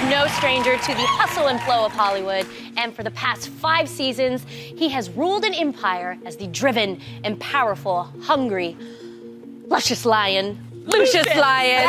no stranger to the hustle and flow of Hollywood, and for the past 5 seasons, he has ruled an empire as the driven and powerful, hungry, luscious lion, Lucius Lion.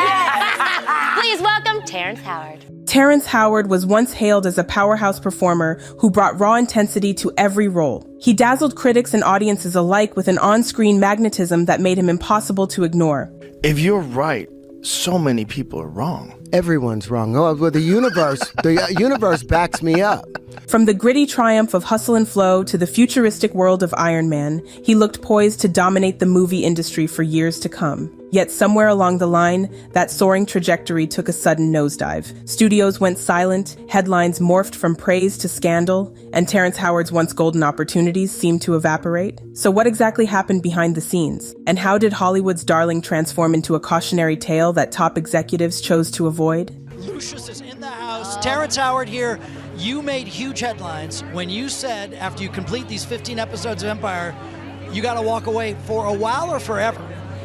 Please welcome Terrence Howard. Terrence Howard was once hailed as a powerhouse performer who brought raw intensity to every role. He dazzled critics and audiences alike with an on-screen magnetism that made him impossible to ignore. If you're right, so many people are wrong. Everyone's wrong. Oh, well, the universe backs me up. From the gritty triumph of Hustle and Flow to the futuristic world of Iron Man, he looked poised to dominate the movie industry for years to come. Yet somewhere along the line, that soaring trajectory took a sudden nosedive. Studios went silent, headlines morphed from praise to scandal, and Terrence Howard's once golden opportunities seemed to evaporate. So what exactly happened behind the scenes? And how did Hollywood's darling transform into a cautionary tale that top executives chose to avoid? Lucius is in the house. Terrence Howard here. You made huge headlines when you said after you complete these 15 episodes of Empire, you got to walk away for a while or forever.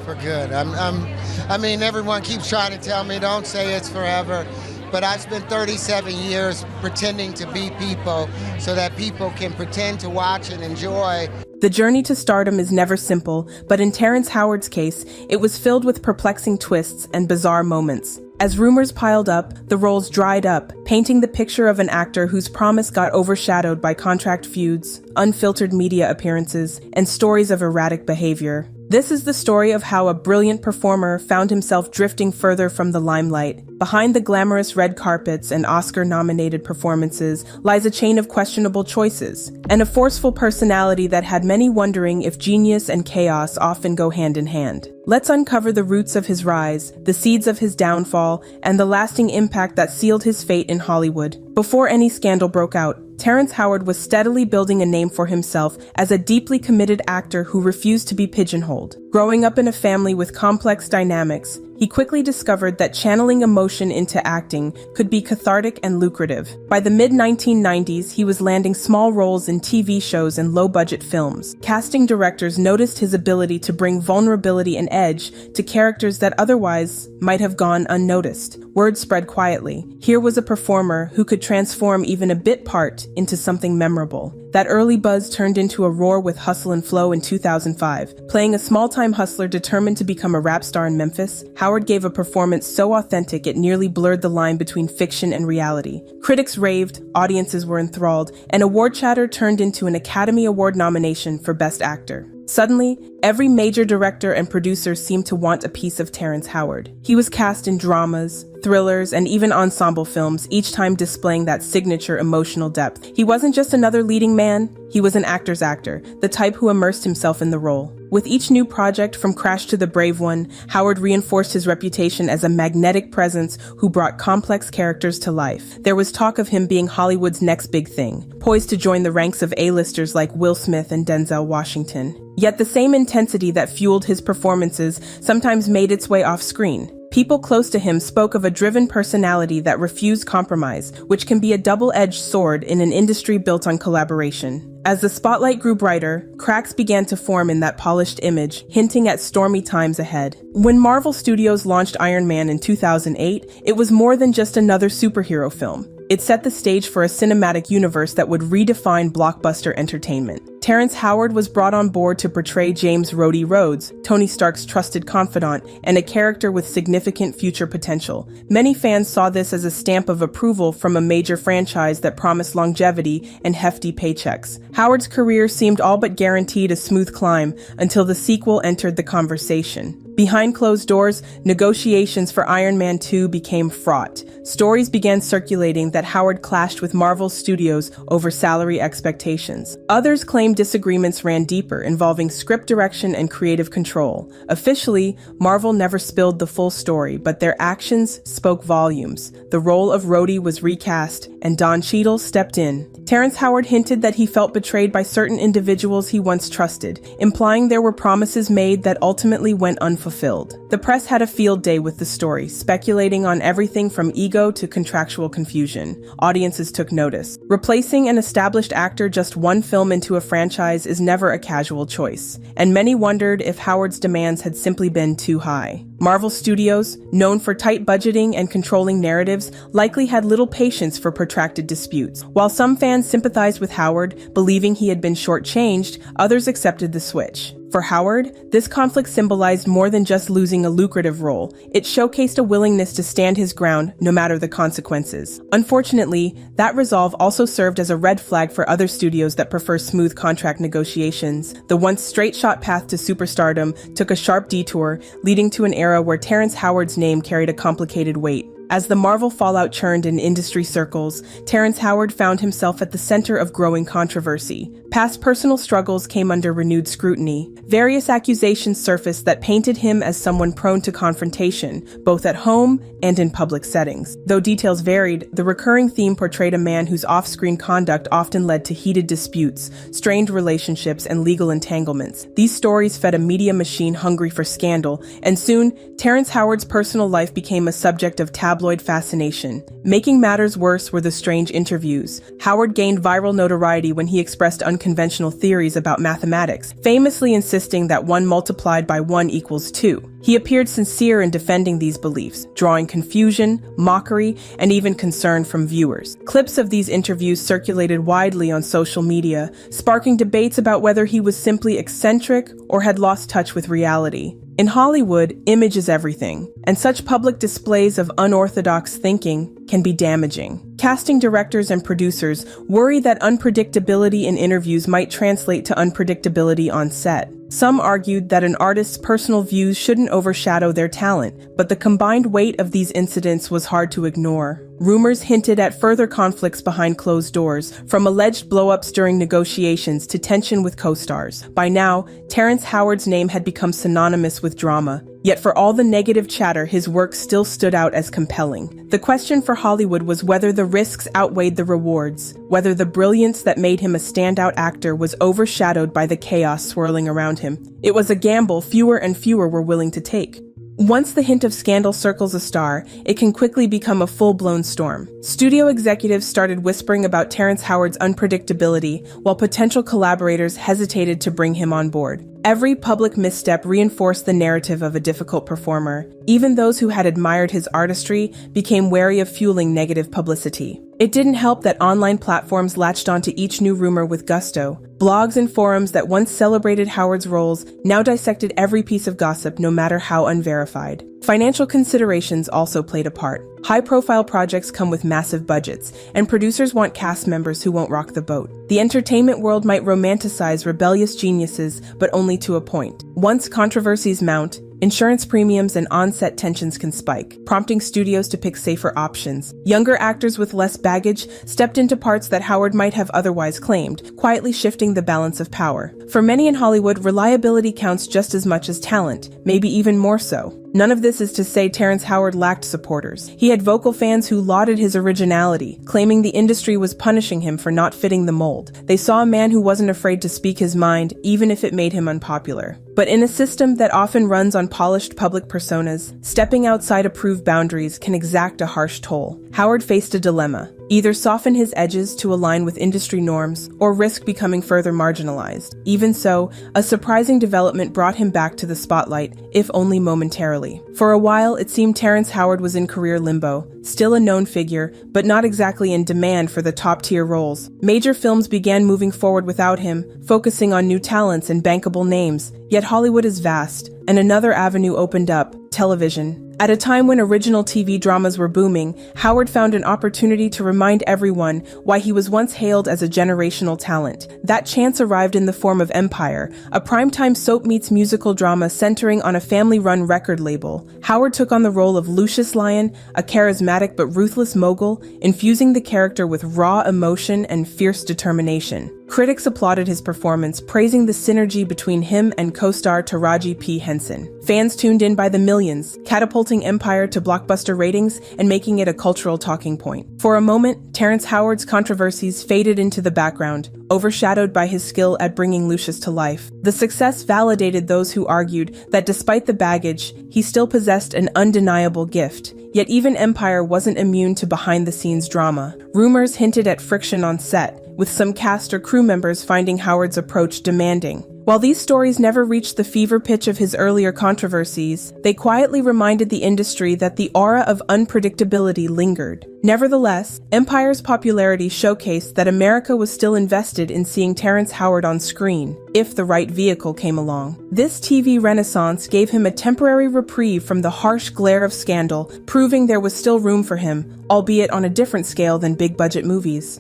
For good. I mean, everyone keeps trying to tell me don't say it's forever, but I've spent 37 years pretending to be people so that people can pretend to watch and enjoy. The journey to stardom is never simple, but in Terrence Howard's case, it was filled with perplexing twists and bizarre moments. As rumors piled up, the roles dried up, painting the picture of an actor whose promise got overshadowed by contract feuds, unfiltered media appearances, and stories of erratic behavior. This is the story of how a brilliant performer found himself drifting further from the limelight. Behind the glamorous red carpets and Oscar-nominated performances lies a chain of questionable choices, and a forceful personality that had many wondering if genius and chaos often go hand in hand. Let's uncover the roots of his rise, the seeds of his downfall, and the lasting impact that sealed his fate in Hollywood. Before any scandal broke out, Terrence Howard was steadily building a name for himself as a deeply committed actor who refused to be pigeonholed. Growing up in a family with complex dynamics, he quickly discovered that channeling emotion into acting could be cathartic and lucrative. By the mid-1990s, he was landing small roles in TV shows and low-budget films. Casting directors noticed his ability to bring vulnerability and edge to characters that otherwise might have gone unnoticed. Word spread quietly. Here was a performer who could transform even a bit part into something memorable. That early buzz turned into a roar with Hustle and Flow in 2005. Playing a small-time hustler determined to become a rap star in Memphis, Howard gave a performance so authentic it nearly blurred the line between fiction and reality. Critics raved, audiences were enthralled, and award chatter turned into an Academy Award nomination for Best Actor. Suddenly, every major director and producer seemed to want a piece of Terrence Howard. He was cast in dramas, thrillers, and even ensemble films, each time displaying that signature emotional depth. He wasn't just another leading man, he was an actor's actor, the type who immersed himself in the role. With each new project, from Crash to The Brave One, Howard reinforced his reputation as a magnetic presence who brought complex characters to life. There was talk of him being Hollywood's next big thing, poised to join the ranks of A-listers like Will Smith and Denzel Washington. Yet the same intensity that fueled his performances sometimes made its way off screen. People close to him spoke of a driven personality that refused compromise, which can be a double-edged sword in an industry built on collaboration. As the spotlight grew brighter, cracks began to form in that polished image, hinting at stormy times ahead. When Marvel Studios launched Iron Man in 2008, it was more than just another superhero film. It set the stage for a cinematic universe that would redefine blockbuster entertainment. Terrence Howard was brought on board to portray James Rhodey Rhodes, Tony Stark's trusted confidant, and a character with significant future potential. Many fans saw this as a stamp of approval from a major franchise that promised longevity and hefty paychecks. Howard's career seemed all but guaranteed a smooth climb until the sequel entered the conversation. Behind closed doors, negotiations for Iron Man 2 became fraught. Stories began circulating that Howard clashed with Marvel Studios over salary expectations. Others claimed disagreements ran deeper, involving script direction and creative control. Officially, Marvel never spilled the full story, but their actions spoke volumes. The role of Rhodey was recast, and Don Cheadle stepped in. Terrence Howard hinted that he felt betrayed by certain individuals he once trusted, implying there were promises made that ultimately went unfulfilled. The press had a field day with the story, speculating on everything from ego to contractual confusion. Audiences took notice. Replacing an established actor just one film into a franchise is never a casual choice, and many wondered if Howard's demands had simply been too high. Marvel Studios, known for tight budgeting and controlling narratives, likely had little patience for protracted disputes. While some fans sympathized with Howard, believing he had been shortchanged, others accepted the switch. For Howard, this conflict symbolized more than just losing a lucrative role. It showcased a willingness to stand his ground, no matter the consequences. Unfortunately, that resolve also served as a red flag for other studios that prefer smooth contract negotiations. The once straight-shot path to superstardom took a sharp detour, leading to an era where Terrence Howard's name carried a complicated weight. As the Marvel fallout churned in industry circles, Terrence Howard found himself at the center of growing controversy. Past personal struggles came under renewed scrutiny. Various accusations surfaced that painted him as someone prone to confrontation, both at home and in public settings. Though details varied, the recurring theme portrayed a man whose off-screen conduct often led to heated disputes, strained relationships, and legal entanglements. These stories fed a media machine hungry for scandal, and soon, Terrence Howard's personal life became a subject of tabloid fascination. Making matters worse were the strange interviews. Howard gained viral notoriety when he expressed unconventional theories about mathematics, famously insisting that 1 multiplied by 1 equals 2. He appeared sincere in defending these beliefs, drawing confusion, mockery, and even concern from viewers. Clips of these interviews circulated widely on social media, sparking debates about whether he was simply eccentric or had lost touch with reality. In Hollywood, image is everything, and such public displays of unorthodox thinking can be damaging. Casting directors and producers worry that unpredictability in interviews might translate to unpredictability on set. Some argued that an artist's personal views shouldn't overshadow their talent, but the combined weight of these incidents was hard to ignore. Rumors hinted at further conflicts behind closed doors, from alleged blow-ups during negotiations to tension with co-stars. By now, Terrence Howard's name had become synonymous with drama. Yet for all the negative chatter, his work still stood out as compelling. The question for Hollywood was whether the risks outweighed the rewards, whether the brilliance that made him a standout actor was overshadowed by the chaos swirling around him. It was a gamble fewer and fewer were willing to take. Once the hint of scandal circles a star, it can quickly become a full-blown storm. Studio executives started whispering about Terrence Howard's unpredictability, while potential collaborators hesitated to bring him on board. Every public misstep reinforced the narrative of a difficult performer. Even those who had admired his artistry became wary of fueling negative publicity. It didn't help that online platforms latched onto each new rumor with gusto. Blogs and forums that once celebrated Howard's roles now dissected every piece of gossip, no matter how unverified. Financial considerations also played a part. High-profile projects come with massive budgets, and producers want cast members who won't rock the boat. The entertainment world might romanticize rebellious geniuses, but only to a point. Once controversies mount, insurance premiums and on-set tensions can spike, prompting studios to pick safer options. Younger actors with less baggage stepped into parts that Howard might have otherwise claimed, quietly shifting the balance of power. For many in Hollywood, reliability counts just as much as talent, maybe even more so. None of this is to say Terrence Howard lacked supporters. He had vocal fans who lauded his originality, claiming the industry was punishing him for not fitting the mold. They saw a man who wasn't afraid to speak his mind, even if it made him unpopular. But in a system that often runs on polished public personas, stepping outside approved boundaries can exact a harsh toll. Howard faced a dilemma: either soften his edges to align with industry norms, or risk becoming further marginalized. Even so, a surprising development brought him back to the spotlight, if only momentarily. For a while, it seemed Terrence Howard was in career limbo, still a known figure, but not exactly in demand for the top-tier roles. Major films began moving forward without him, focusing on new talents and bankable names. Yet Hollywood is vast, and another avenue opened up: television. At a time when original TV dramas were booming, Howard found an opportunity to remind everyone why he was once hailed as a generational talent. That chance arrived in the form of Empire, a primetime soap meets musical drama centering on a family-run record label. Howard took on the role of Lucius Lyon, a charismatic but ruthless mogul, infusing the character with raw emotion and fierce determination. Critics applauded his performance, praising the synergy between him and co-star Taraji P. Henson. Fans tuned in by the millions, catapulting Empire to blockbuster ratings and making it a cultural talking point. For a moment, Terrence Howard's controversies faded into the background, overshadowed by his skill at bringing Lucius to life. The success validated those who argued that despite the baggage, he still possessed an undeniable gift. Yet even Empire wasn't immune to behind-the-scenes drama. Rumors hinted at friction on set, with some cast or crew members finding Howard's approach demanding. While these stories never reached the fever pitch of his earlier controversies, they quietly reminded the industry that the aura of unpredictability lingered. Nevertheless, Empire's popularity showcased that America was still invested in seeing Terrence Howard on screen, if the right vehicle came along. This TV renaissance gave him a temporary reprieve from the harsh glare of scandal, proving there was still room for him, albeit on a different scale than big-budget movies.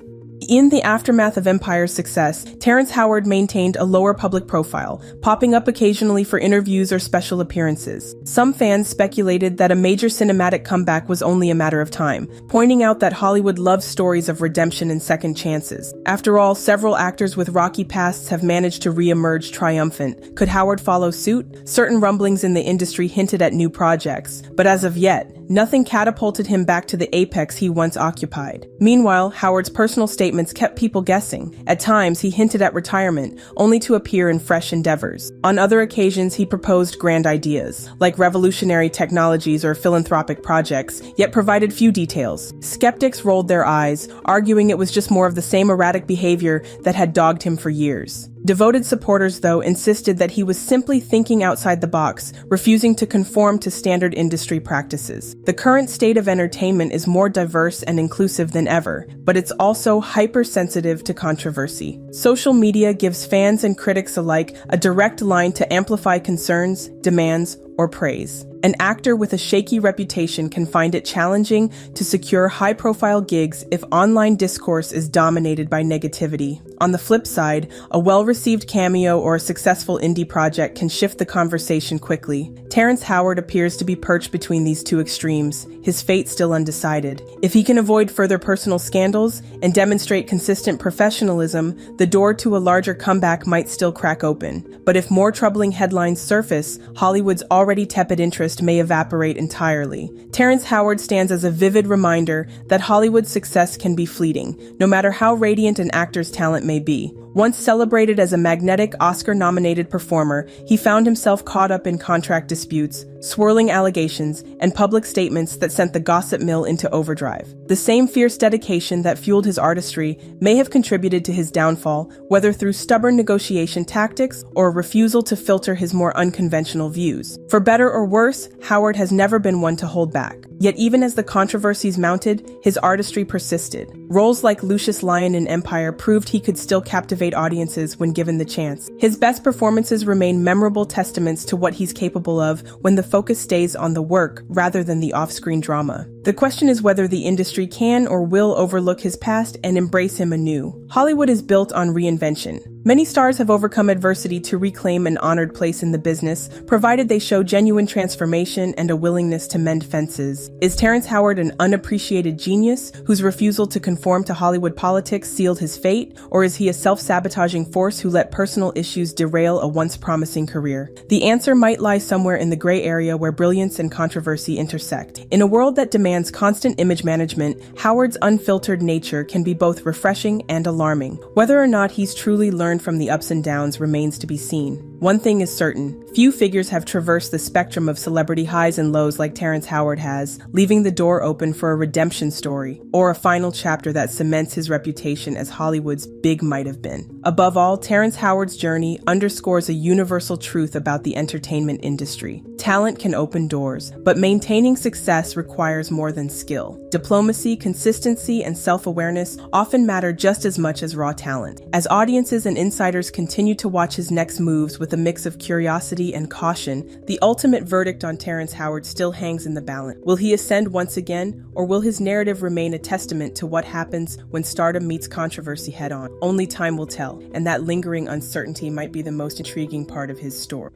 In the aftermath of Empire's success, Terrence Howard maintained a lower public profile, popping up occasionally for interviews or special appearances. Some fans speculated that a major cinematic comeback was only a matter of time, pointing out that Hollywood loves stories of redemption and second chances. After all, several actors with rocky pasts have managed to re-emerge triumphant. Could Howard follow suit? Certain rumblings in the industry hinted at new projects, but as of yet, nothing catapulted him back to the apex he once occupied. Meanwhile, Howard's personal statements kept people guessing. At times, he hinted at retirement, only to appear in fresh endeavors. On other occasions, he proposed grand ideas, like revolutionary technologies or philanthropic projects, yet provided few details. Skeptics rolled their eyes, arguing it was just more of the same erratic behavior that had dogged him for years. Devoted supporters, though, insisted that he was simply thinking outside the box, refusing to conform to standard industry practices. The current state of entertainment is more diverse and inclusive than ever, but it's also hypersensitive to controversy. Social media gives fans and critics alike a direct line to amplify concerns, demands, or praise. An actor with a shaky reputation can find it challenging to secure high-profile gigs if online discourse is dominated by negativity. On the flip side, a well-received cameo or a successful indie project can shift the conversation quickly. Terrence Howard appears to be perched between these two extremes, his fate still undecided. If he can avoid further personal scandals and demonstrate consistent professionalism, the door to a larger comeback might still crack open. But if more troubling headlines surface, Hollywood's already tepid interest may evaporate entirely. Terrence Howard stands as a vivid reminder that Hollywood's success can be fleeting, no matter how radiant an actor's talent may be. Once celebrated as a magnetic Oscar-nominated performer, he found himself caught up in contract disputes, swirling allegations, and public statements that sent the gossip mill into overdrive. The same fierce dedication that fueled his artistry may have contributed to his downfall, whether through stubborn negotiation tactics or a refusal to filter his more unconventional views. For better or worse, Howard has never been one to hold back. Yet even as the controversies mounted, his artistry persisted. Roles like Lucius Lyon in Empire proved he could still captivate audiences when given the chance. His best performances remain memorable testaments to what he's capable of when the focus stays on the work rather than the off-screen drama. The question is whether the industry can or will overlook his past and embrace him anew. Hollywood is built on reinvention. Many stars have overcome adversity to reclaim an honored place in the business, provided they show genuine transformation and a willingness to mend fences. Is Terrence Howard an unappreciated genius whose refusal to conform to Hollywood politics sealed his fate, or is he a self-sabotaging force who let personal issues derail a once promising career? The answer might lie somewhere in the gray area where brilliance and controversy intersect. In a world that demands constant image management, Howard's unfiltered nature can be both refreshing and alarming. Whether or not he's truly learned from the ups and downs remains to be seen. One thing is certain, few figures have traversed the spectrum of celebrity highs and lows like Terrence Howard has, leaving the door open for a redemption story, or a final chapter that cements his reputation as Hollywood's big might have been. Above all, Terrence Howard's journey underscores a universal truth about the entertainment industry. Talent can open doors, but maintaining success requires more than skill. Diplomacy, consistency, and self-awareness often matter just as much as raw talent. As audiences and insiders continue to watch his next moves with a mix of curiosity and caution, the ultimate verdict on Terrence Howard still hangs in the balance. Will he ascend once again, or will his narrative remain a testament to what happens when stardom meets controversy head-on? Only time will tell, and that lingering uncertainty might be the most intriguing part of his story.